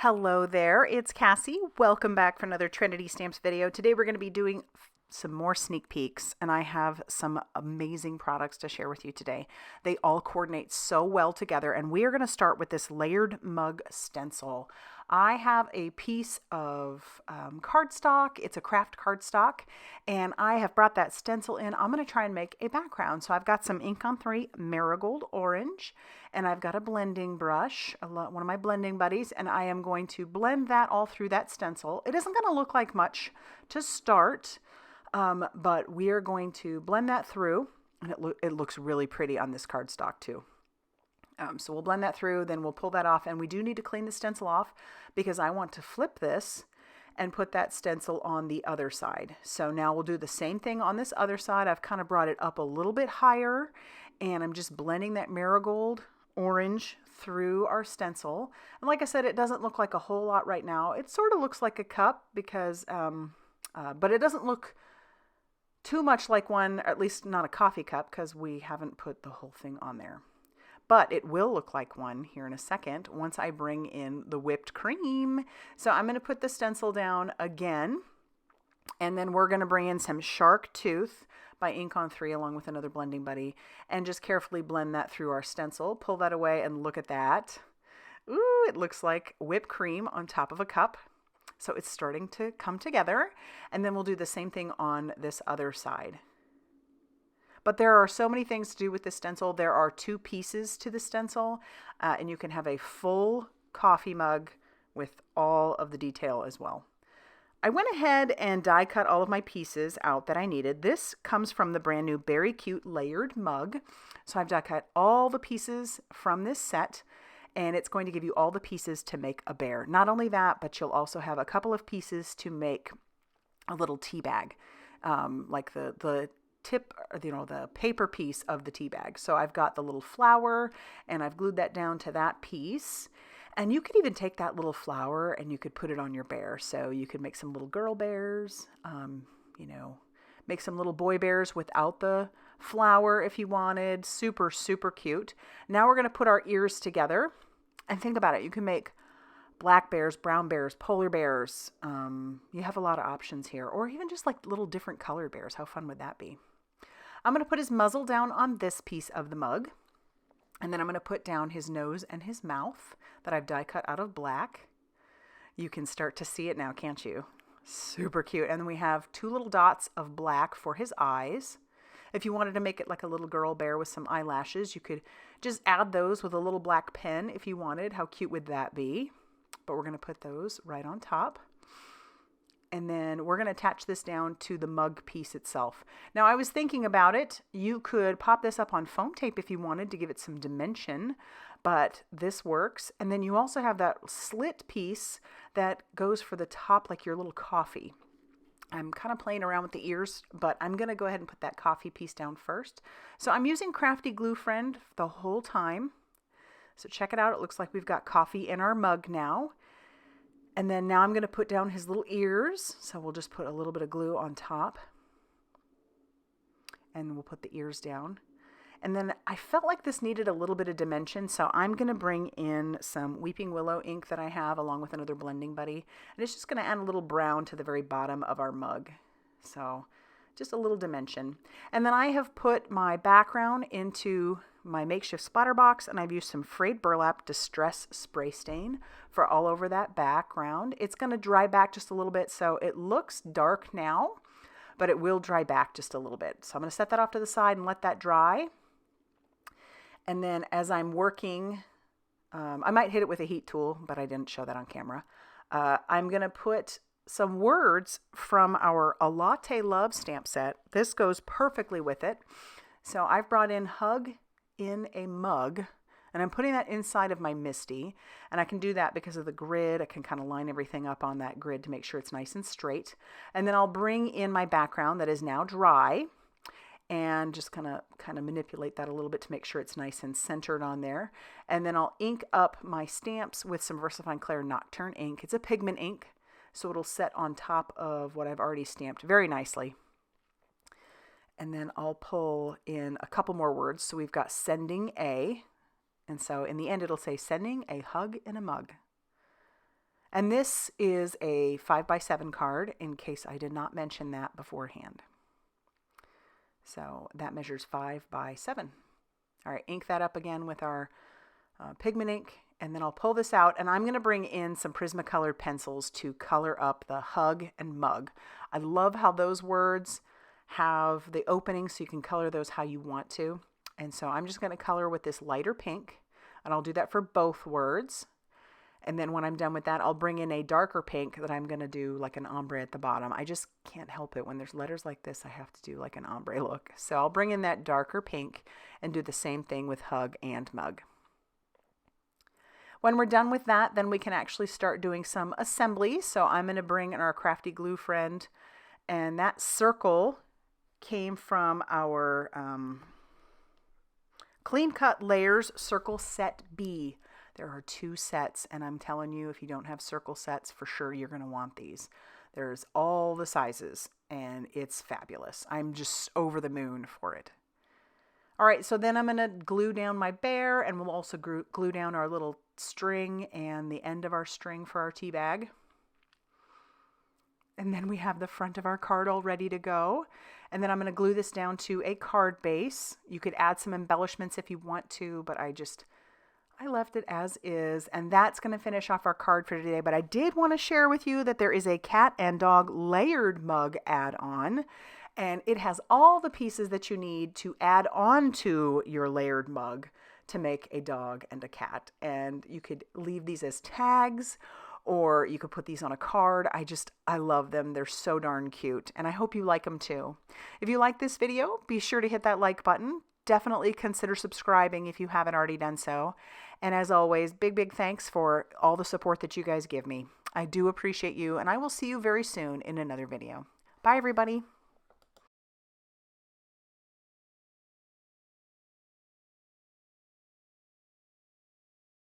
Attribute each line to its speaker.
Speaker 1: Hello there, it's Cassie. Welcome back for another Trinity Stamps video. Today we're going to be doing some more sneak peeks, and I have some amazing products to share with you today. They all coordinate so well together, and we are going to start with this layered mug stencil. I have a piece of cardstock. It's a craft cardstock, and I have brought that stencil in. I'm going to try and make a background. So I've got some ink on 3 Marigold orange, and I've got a blending brush, one of my blending buddies, and I am going to blend that all through that stencil. It isn't going to look like much to start, but we are going to blend that through, and it looks really pretty on this cardstock too. So we'll blend that through, then we'll pull that off, and we do need to clean the stencil off because I want to flip this and put that stencil on the other side. So now we'll do the same thing on this other side. I've kind of brought it up a little bit higher, and I'm just blending that marigold orange through our stencil. And like I said, it doesn't look like a whole lot right now. It sort of looks like a cup because, but it doesn't look too much like one, or at least not a coffee cup, because we haven't put the whole thing on there. But it will look like one here in a second once I bring in the whipped cream. So I'm going to put the stencil down again, and then we're going to bring in some Shark Tooth by Ink on 3 along with another blending buddy, and just carefully blend that through our stencil. Pull that away and look at that. Ooh, it looks like whipped cream on top of a cup. So it's starting to come together, and then we'll do the same thing on this other side. But there are so many things to do with this stencil. There are 2 pieces to the stencil, and you can have a full coffee mug with all of the detail as well. I went ahead and die cut all of my pieces out that I needed. This comes from the brand new Beary Cute layered mug. So I've die cut all the pieces from this set, and it's going to give you all the pieces to make a bear. Not only that, but you'll also have a couple of pieces to make a little tea bag, like the tip, the paper piece of the tea bag. So I've got the little flower, and I've glued that down to that piece. And you could even take that little flower and you could put it on your bear. So you could make some little girl bears, make some little boy bears without the flower if you wanted. Super, super cute. Now we're going to put our ears together, and think about it. You can make black bears, brown bears, polar bears. You have a lot of options here, or even just like little different colored bears. How fun would that be? I'm going to put his muzzle down on this piece of the mug, and then I'm going to put down his nose and his mouth that I've die cut out of black. You can start to see it now, can't you? Super cute. And then we have 2 little dots of black for his eyes. If you wanted to make it like a little girl bear with some eyelashes, you could just add those with a little black pen if you wanted. How cute would that be? But we're going to put those right on top. And then we're going to attach this down to the mug piece itself. Now, I was thinking about it. You could pop this up on foam tape if you wanted to give it some dimension, but this works. And then you also have that slit piece that goes for the top, like your little coffee. I'm kind of playing around with the ears, but I'm going to go ahead and put that coffee piece down first. So I'm using Crafty Gluefriend the whole time. So check it out. It looks like we've got coffee in our mug now. And then now I'm going to put down his little ears. So we'll just put a little bit of glue on top. And we'll put the ears down. And then I felt like this needed a little bit of dimension. So I'm going to bring in some Weeping Willow ink that I have along with another blending buddy. And it's just going to add a little brown to the very bottom of our mug. So just a little dimension. And then I have put my background into my makeshift splatter box, and I've used some Frayed Burlap Distress Spray Stain for all over that background. It's going to dry back just a little bit, so it looks dark now, but it will dry back just a little bit. So I'm going to set that off to the side and let that dry. And then as I'm working, I might hit it with a heat tool, but I didn't show that on camera. I'm going to put some words from our A Latte Love stamp set. This goes perfectly with it. So I've brought in Hug in a Mug, and I'm putting that inside of my Misty, and I can do that because of the grid. I can kind of line everything up on that grid to make sure it's nice and straight. And then I'll bring in my background that is now dry and just kind of manipulate that a little bit to make sure it's nice and centered on there. And then I'll ink up my stamps with some VersaFine Clair Nocturne ink. It's a pigment ink, so it'll set on top of what I've already stamped very nicely. And then I'll pull in a couple more words. So we've got sending a, and so in the end it'll say sending a hug in a mug. And this is a 5x7 card, in case I did not mention that beforehand. So that measures 5x7. All right, ink that up again with our pigment ink, and then I'll pull this out, and I'm going to bring in some Prismacolor pencils to color up the hug and mug. I love how those words have the opening so you can color those how you want to. And so I'm just going to color with this lighter pink, and I'll do that for both words. And then when I'm done with that, I'll bring in a darker pink that I'm going to do like an ombre at the bottom. I just can't help it. When there's letters like this, I have to do like an ombre look. So I'll bring in that darker pink and do the same thing with hug and mug. When we're done with that, then we can actually start doing some assembly. So I'm going to bring in our Crafty Gluefriend, and that circle came from our Clean Cut Layers Circle Set B. There are 2 sets, and I'm telling you, if you don't have circle sets, for sure you're going to want these. There's all the sizes, and it's fabulous. I'm just over the moon for it. All right, so then I'm going to glue down my bear, and we'll also glue down our little string and the end of our string for our tea bag. And then we have the front of our card all ready to go. And then I'm going to glue this down to a card base. You could add some embellishments if you want to, but I left it as is, and that's going to finish off our card for today. But I did want to share with you that there is a cat and dog layered mug add-on, and it has all the pieces that you need to add on to your layered mug to make a dog and a cat. And you could leave these as tags, or you could put these on a card. I love them. They're so darn cute, and I hope you like them too. If you like this video, be sure to hit that like button. Definitely consider subscribing if you haven't already done so. And as always, big thanks for all the support that you guys give me. I do appreciate you, and I will see you very soon in another video. Bye, everybody.